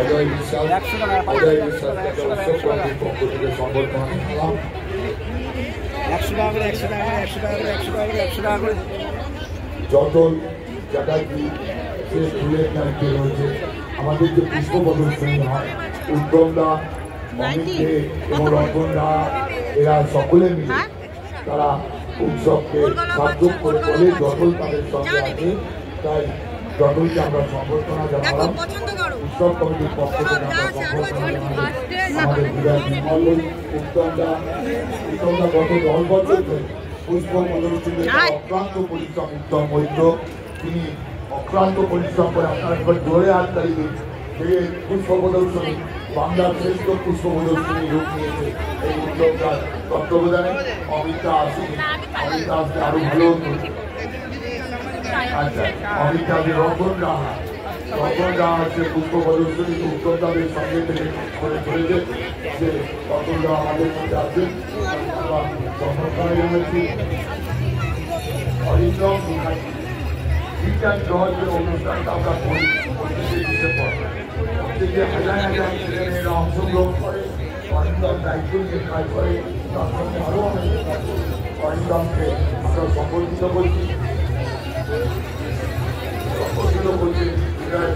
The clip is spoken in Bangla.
অজয় বিশ্বাস পক্ষ থেকে সংবর্ধনা জানালাম। 100 টাকা করে 100 টাকা করে 100 টাকা করে 100 টাকা করে 100 টাকা করে যতন চ্যাটার্জি সে ফুলের দায়িত্বে রয়েছে। আমাদের যে পুষ্প প্রদর্শনী হয় উত্তমদা অমিতে এবং রতনদা এরা সকলে মিলে তারা উৎসবকে সার্থক করে বলে যতন তাদের সঙ্গে আছে। তাই যতনকে আমরা সম্বর্ধনা জানালাম। উৎসব কমিটির পক্ষ থেকে আমরা সম্বর্ধনা জানালাম। আমাদের বিরাট নির্মল উত্তমদা গত 10 বছর ধরে পুষ্প প্রদর্শনীতে অক্লান্ত পরিশ্রম উত্তম মৈত্র তিনি অক্লান্ত পরিশ্রম করে আপনার একবার জোরে হাততালি দিন। যে পুষ্প প্রদর্শনী বাংলার শ্রেষ্ঠ পুষ্প প্রদর্শনী রূপ নিয়েছে এই উদ্যোগটার তত্ত্বাবধানে অমিতা আসেনি। অমিতা আসলে আরো ভালো হতো। আচ্ছা অমিতা রতন রাহা হচ্ছে পুষ্প প্রদর্শনী উত্তমদাদের সঙ্গে থেকে করে চলেছে। যে রতনদা আমাদের মধ্যে আছেন সম্বর্ধনা জানাচ্ছি। অরিন্দম মুখার্জি বিজ্ঞান সহজের অনুষ্ঠানটা আমরা করি 25শে ডিসেম্বর। প্রত্যেকে হাজার হাজার ছেলেমেয়েরা অংশগ্রহণ করে। অরিন্দম দায়িত্ব নিয়ে কাজ করে। তার সঙ্গে আরও অনেক অরিন্দমকে আমরা সম্বর্ধিত করছি। সম্বর্ধিত করছি বিরাট